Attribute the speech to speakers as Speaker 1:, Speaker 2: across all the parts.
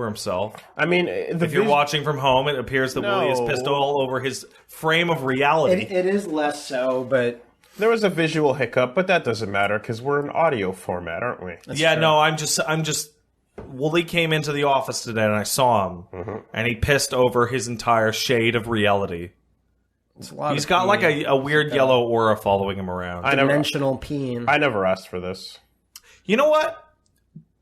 Speaker 1: over himself.
Speaker 2: I mean,
Speaker 1: if you're watching from home, it appears that Wooly is pissed all over his frame of reality.
Speaker 3: It is less so, but
Speaker 2: there was a visual hiccup, but that doesn't matter because we're in audio format, aren't we?
Speaker 1: That's true. No, I'm just. Wooly came into the office today, and I saw him, and he pissed over his entire shade of reality. He's got like a weird yellow aura following him around.
Speaker 3: Dimensional peen.
Speaker 2: I never asked for this.
Speaker 1: You know what?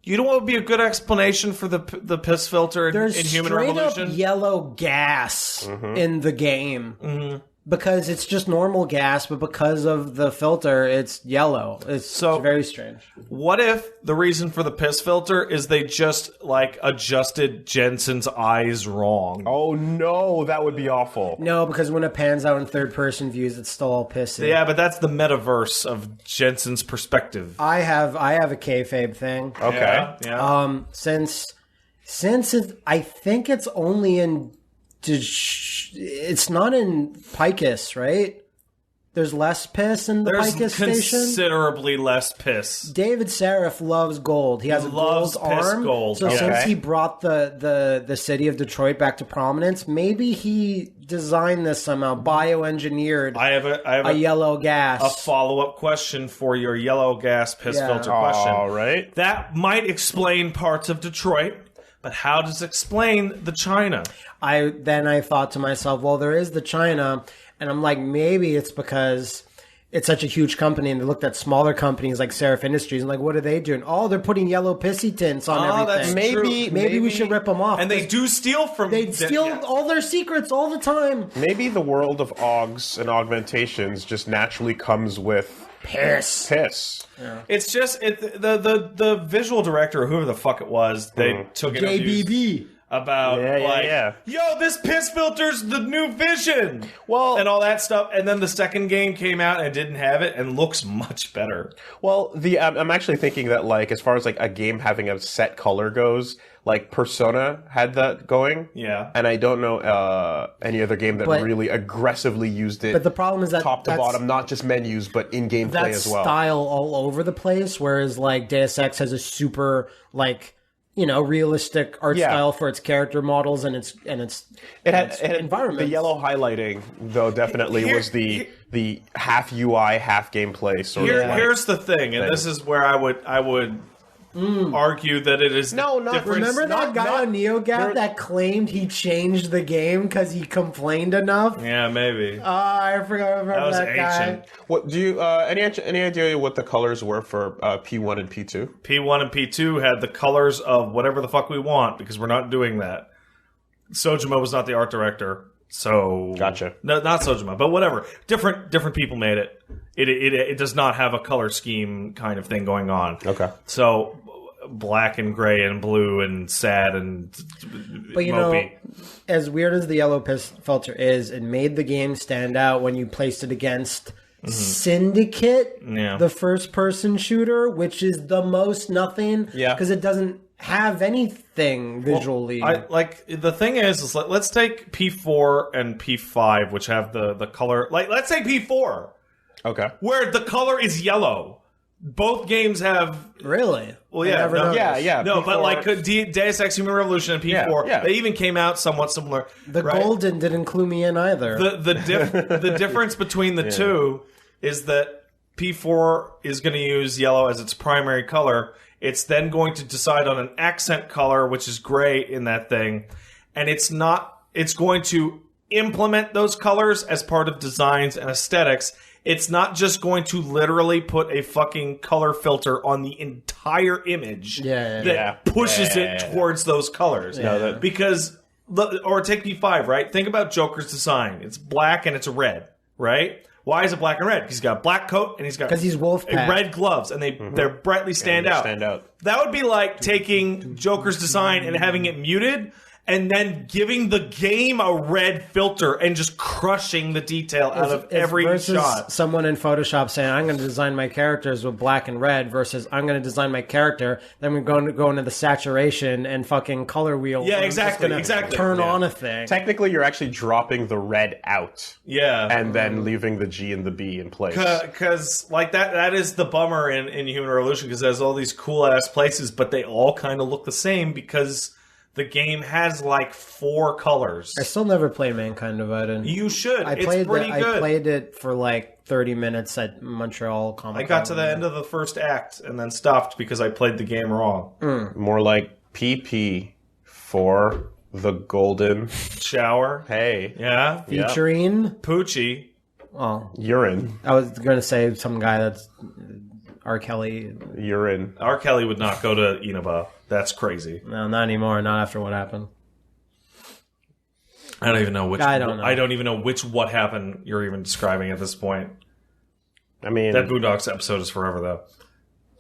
Speaker 1: You know what would be a good explanation for the piss filter in Human Revolution?
Speaker 3: There's straight up yellow gas in the game. Because it's just normal gas, but because of the filter, it's yellow. It's very strange.
Speaker 1: What if the reason for the piss filter is they just, like, adjusted Jensen's eyes wrong?
Speaker 2: Oh, no, that would be awful.
Speaker 3: No, because when it pans out in third-person views, it's still all pissy.
Speaker 1: Yeah, but that's the metaverse of Jensen's perspective.
Speaker 3: I have a kayfabe thing.
Speaker 2: Okay.
Speaker 1: Yeah.
Speaker 3: Since I think it's only in... It's not in Picus, right? There's less piss in the Picus station?
Speaker 1: There's considerably less piss.
Speaker 3: David Seraph loves gold. He has a gold arm.
Speaker 1: Gold.
Speaker 3: So since he brought the city of Detroit back to prominence, maybe he designed this somehow, bioengineered
Speaker 1: I have
Speaker 3: a yellow gas.
Speaker 1: A follow-up question for your yellow gas piss filter question.
Speaker 2: All right.
Speaker 1: That might explain parts of Detroit, but how does it explain the China?
Speaker 3: I thought to myself, well, there is the China, and I'm like, maybe it's because it's such a huge company, and they looked at smaller companies like Seraph Industries, and like, what are they doing? Oh, they're putting yellow pissy tints on everything.
Speaker 1: That's
Speaker 3: maybe we should rip them off.
Speaker 1: And they do steal from...
Speaker 3: They steal all their secrets all the time.
Speaker 2: Maybe the world of augs and augmentations just naturally comes with...
Speaker 3: Piss.
Speaker 2: Yeah.
Speaker 1: It's just... The visual director, or whoever the fuck it was, they took interviews...
Speaker 3: JBB.
Speaker 1: About yo, this piss filter's the new Vision, and all that stuff. And then the second game came out and didn't have it, and looks much better.
Speaker 2: Well, I'm actually thinking that, like, as far as like a game having a set color goes, like Persona had that going.
Speaker 1: Yeah,
Speaker 2: and I don't know any other game that really aggressively used it.
Speaker 3: But the problem is that
Speaker 2: top to bottom, not just menus, but in gameplay as well.
Speaker 3: Style all over the place, whereas like Deus Ex has a super realistic art style for its character models and its environment.
Speaker 2: The yellow highlighting, though, definitely was the half UI, half gameplay sort of.
Speaker 1: Here's the thing, and this is where I would argue that it is
Speaker 3: Remember that guy on NeoGAF that claimed he changed the game because he complained enough?
Speaker 1: Yeah, maybe.
Speaker 3: I remember that guy.
Speaker 2: What do you any idea what the colors were for P1 and P2?
Speaker 1: P1 and P2 had the colors of whatever the fuck we want because we're not doing that. Sojima was not the art director, so
Speaker 2: gotcha.
Speaker 1: No, not Sojima, but whatever. Different people made it. It does not have a color scheme kind of thing going on.
Speaker 2: Okay,
Speaker 1: so black and gray and blue and sad and mopey.
Speaker 3: As weird as the yellow piss filter is, it made the game stand out when you placed it against Syndicate, the first-person shooter, which is the most nothing because it doesn't have anything visually.
Speaker 1: The thing is let's take P4 and P5, which have the color. Like, let's say P4,
Speaker 2: okay,
Speaker 1: where the color is yellow. Both games have...
Speaker 3: Really?
Speaker 1: Well, yeah. No,
Speaker 2: P4.
Speaker 1: but like Deus Ex Human Revolution and P4, they even came out somewhat similar.
Speaker 3: The golden didn't clue me in either.
Speaker 1: The difference between the two is that P4 is going to use yellow as its primary color. It's then going to decide on an accent color, which is gray in that thing. And it's going to implement those colors as part of designs and aesthetics. It's not just going to literally put a fucking color filter on the entire image that pushes it towards those colors. Because, or take P5, right? Think about Joker's design. It's black and it's red, right? Why is it black and red? Because he's got a black coat and he's got red gloves, and they're brightly stand out. That would be like taking Joker's design and having it muted, and then giving the game a red filter and just crushing the detail out of every shot.
Speaker 3: Someone in Photoshop saying, I'm going to design my characters with black and red versus I'm going to design my character, then we're going to go into the saturation and fucking color wheel.
Speaker 1: Yeah, exactly.
Speaker 3: Turn on a thing.
Speaker 2: Technically, you're actually dropping the red out.
Speaker 1: Yeah.
Speaker 2: And then leaving the G and the B in place.
Speaker 1: Because, like, that is the bummer in Human Revolution, because there's all these cool-ass places, but they all kind of look the same because the game has like 4 colors.
Speaker 3: I still never played Mankind Divided.
Speaker 1: You should. It's
Speaker 3: pretty
Speaker 1: good.
Speaker 3: I played it for like 30 minutes at Montreal Comic-Con.
Speaker 1: I got to the end of the first act and then stopped because I played the game wrong.
Speaker 2: More like PP for the golden
Speaker 1: shower.
Speaker 2: Hey.
Speaker 1: Yeah.
Speaker 3: Featuring
Speaker 1: Poochie.
Speaker 3: Oh.
Speaker 2: Urine.
Speaker 3: I was going to say some guy that's R. Kelly.
Speaker 2: Urine.
Speaker 1: R. Kelly would not go to Inaba. That's crazy.
Speaker 3: No, not anymore. Not after what happened.
Speaker 1: I don't even know which.
Speaker 3: I don't know.
Speaker 1: I don't even know which what happened you're even describing at this point.
Speaker 2: I mean,
Speaker 1: that Boondocks episode is forever though.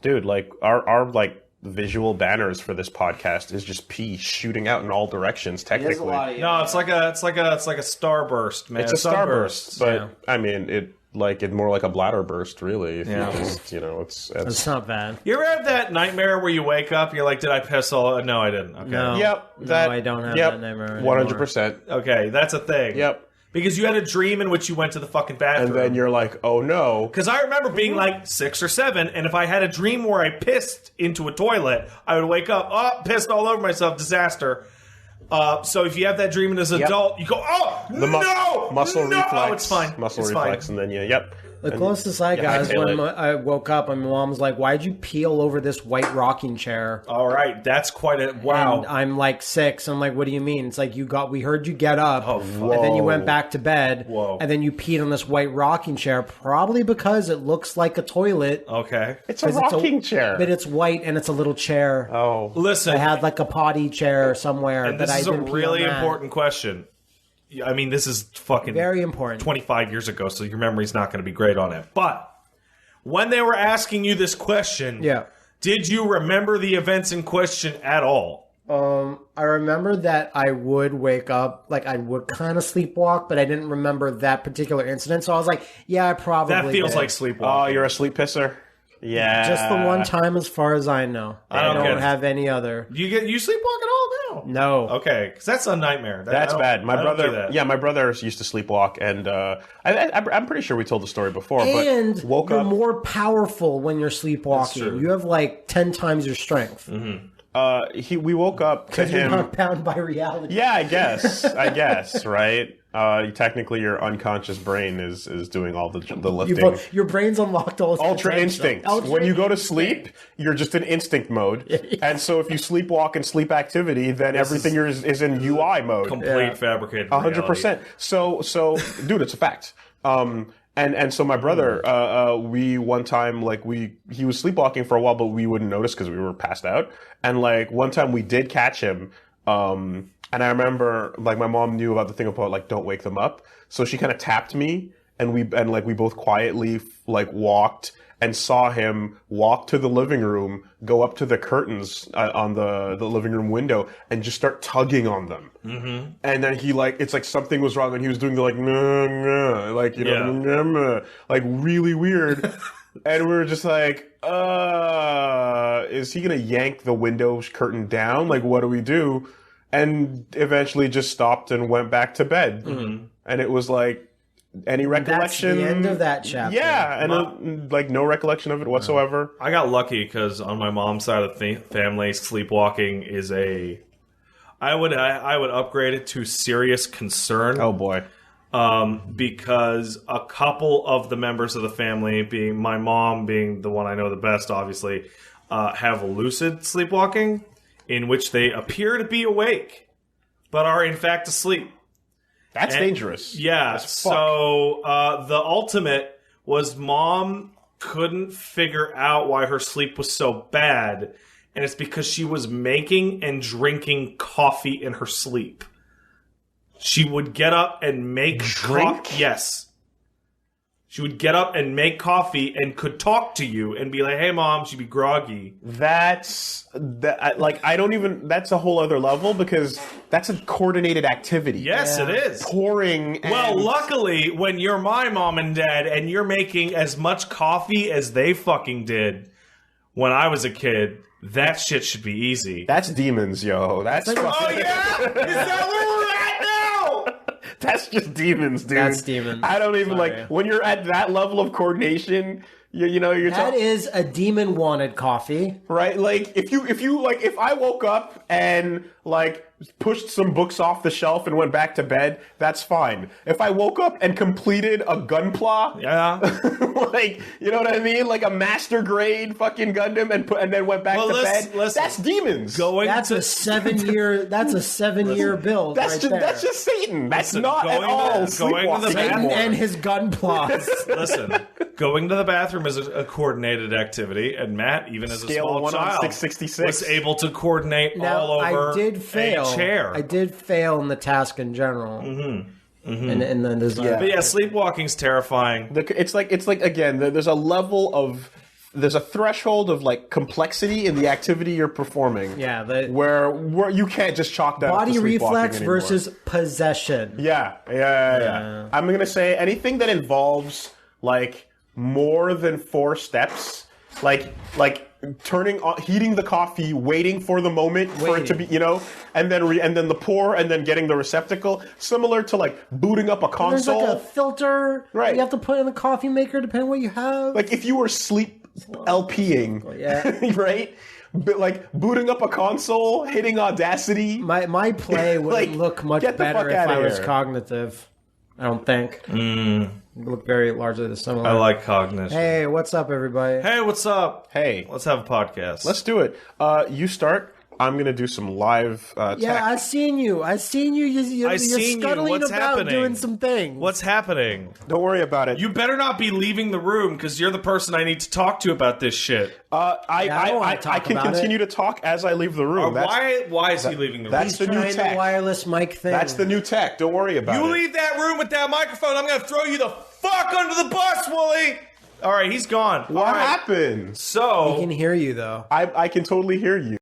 Speaker 2: Dude, like our like visual banners for this podcast is just pee shooting out in all directions. Technically,
Speaker 1: no, it's like a starburst, man.
Speaker 2: It's a starburst, but I mean it's more like a bladder burst, really. If you just,
Speaker 3: it's not bad.
Speaker 1: You ever have that nightmare where you wake up, you're like, did I piss all? No, I didn't. Okay.
Speaker 3: No.
Speaker 2: Yep.
Speaker 3: No, I don't have that nightmare.
Speaker 2: 100%.
Speaker 1: Okay, that's a thing.
Speaker 2: Yep.
Speaker 1: Because you had a dream in which you went to the fucking bathroom.
Speaker 2: And then you're like, oh no.
Speaker 1: Because I remember being like 6 or 7, and if I had a dream where I pissed into a toilet, I would wake up, pissed all over myself, disaster. So if you have that dream as an adult, you go, no!
Speaker 2: Muscle reflex.
Speaker 1: No, it's fine.
Speaker 2: Muscle
Speaker 1: it's
Speaker 2: reflex,
Speaker 1: fine.
Speaker 2: and then,
Speaker 3: The closest I got is when I woke up and my mom was like, why'd you peel over this white rocking chair?
Speaker 1: All right, that's quite a... Wow.
Speaker 3: And I'm like 6. I'm like, what do you mean? It's like, we heard you get up,
Speaker 1: and
Speaker 3: then you went back to bed,
Speaker 1: Whoa.
Speaker 3: and then you peed on this white rocking chair, probably because it looks like a toilet.
Speaker 1: Okay.
Speaker 2: It's a rocking chair.
Speaker 3: But it's white and it's a little chair.
Speaker 2: Oh.
Speaker 1: Listen.
Speaker 3: I had like a potty chair somewhere.
Speaker 1: And this is a really important question. I mean, this is fucking...
Speaker 3: Very important.
Speaker 1: 25 years ago, so your memory's not going to be great on it. But when they were asking you this question, did you remember the events in question at all?
Speaker 3: I remember that I would wake up, like I would kind of sleepwalk, but I didn't remember that particular incident. So I was like, yeah, I probably
Speaker 1: That feels
Speaker 3: did.
Speaker 1: like sleepwalking.
Speaker 2: Oh, you're a sleep pisser? Yeah.
Speaker 3: Just the one time as far as I know. I don't have any other.
Speaker 1: You sleepwalk at all now?
Speaker 3: No.
Speaker 1: Okay, because that's a nightmare.
Speaker 2: That's bad. My brother used to sleepwalk, and I'm pretty sure we told the story before, but woke
Speaker 3: you're
Speaker 2: up...
Speaker 3: more powerful when you're sleepwalking. You have like 10 times your strength.
Speaker 2: Mm-hmm. We woke up to him...
Speaker 3: You're not bound by reality.
Speaker 2: Yeah, I guess, right? Technically, your unconscious brain is doing all the lifting.
Speaker 3: Your brain's unlocked all its
Speaker 2: Ultra instinct. When you go to sleep, you're just in instinct mode. And so if you sleepwalk and sleep activity, then everything is in UI mode.
Speaker 1: Complete fabricated
Speaker 2: 100%. So, dude, it's a fact. And so my brother, we one time, he was sleepwalking for a while, but we wouldn't notice because we were passed out. And one time we did catch him, and I remember, my mom knew about the thing about, don't wake them up. So she kind of tapped me, and we both quietly, walked and saw him walk to the living room, go up to the curtains on the living room window, and just start tugging on them. Mm-hmm. And then he, it's like something was wrong, and he was doing the, really weird. And we were just like, is he going to yank the window curtain down? What do we do? And eventually just stopped and went back to bed. Mm-hmm. And it was any recollection?
Speaker 3: That's the end of that chapter.
Speaker 2: Yeah, and no recollection of it whatsoever.
Speaker 1: I got lucky because on my mom's side of the family, sleepwalking is I would upgrade it to serious concern.
Speaker 2: Oh boy.
Speaker 1: Because a couple of the members of the family, being my mom being the one I know the best, obviously, have lucid sleepwalking, in which they appear to be awake, but are in fact asleep.
Speaker 2: That's dangerous.
Speaker 1: Yeah. So the ultimate was mom couldn't figure out why her sleep was so bad, and it's because she was making and drinking coffee in her sleep. She would get up and make coffee. Yes. She would get up and make coffee and could talk to you and be like, hey, Mom, she'd be groggy.
Speaker 2: That's a whole other level because that's a coordinated activity.
Speaker 1: Yes, it is.
Speaker 2: Pouring.
Speaker 1: Well, luckily, when you're my mom and dad and you're making as much coffee as they fucking did when I was a kid, that shit should be easy.
Speaker 2: That's demons, yo. That's
Speaker 1: oh, yeah? Is that where we're at now?
Speaker 2: That's just demons, dude.
Speaker 3: That's demons.
Speaker 2: I don't even when you're at that level of coordination, You're
Speaker 3: That is a demon wanted coffee.
Speaker 2: right? Like if I woke up and like pushed some books off the shelf and went back to bed, that's fine. If I woke up and completed a Gunpla, like you know what I mean, like a master grade fucking Gundam, and then went back to bed, that's demons.
Speaker 3: That's a 7 year. That's a 7 year build.
Speaker 2: That's just Satan. That's not at all sleepwalking.
Speaker 3: Satan and his Gunplas.
Speaker 1: Listen, going to the bathroom is a coordinated activity, and Matt, even as a small child,
Speaker 2: 666.
Speaker 1: was able to coordinate
Speaker 3: Now,
Speaker 1: all over
Speaker 3: I did fail.
Speaker 1: a chair.
Speaker 3: I did fail in the task in general. And then there's
Speaker 1: But yeah, sleepwalking's terrifying.
Speaker 2: It's like again, there's a threshold of like complexity in the activity you're performing.
Speaker 3: Yeah,
Speaker 2: where you can't just chalk that
Speaker 3: body
Speaker 2: up to
Speaker 3: reflex
Speaker 2: anymore.
Speaker 3: versus possession.
Speaker 2: Yeah. I'm gonna say anything that involves like more than 4 steps, like turning on, heating the coffee, waiting for the moment for it to be, and then the pour, and then getting the receptacle, similar to like booting up a console.
Speaker 3: There's like a filter
Speaker 2: right?
Speaker 3: You have to put in the coffee maker depending on what you have.
Speaker 2: Like if you were sleep LPing, right? But like booting up a console, hitting Audacity.
Speaker 3: My play would
Speaker 2: like,
Speaker 3: look much better if I was cognitive. I don't think. It would look very largely the similar.
Speaker 1: I like cognition.
Speaker 3: Hey, what's up, everybody?
Speaker 1: Hey, what's up?
Speaker 2: Hey,
Speaker 1: let's have a podcast.
Speaker 2: Let's do it. You start. I'm gonna do some live.
Speaker 3: Yeah, I seen you. You're scuttling about doing some things.
Speaker 1: What's happening?
Speaker 2: Don't worry about it.
Speaker 1: You better not be leaving the room because you're the person I need to talk to about this shit.
Speaker 2: I can continue to talk as I leave the room.
Speaker 1: Why is he leaving the room?
Speaker 2: That's the new tech.
Speaker 3: The wireless mic thing.
Speaker 2: That's the new tech. Don't worry about it.
Speaker 1: You leave that room with that microphone, I'm gonna throw you the fuck under the bus, Wooly. All right, he's gone.
Speaker 2: What happened?
Speaker 1: So
Speaker 3: he can hear you though.
Speaker 2: I can totally hear you.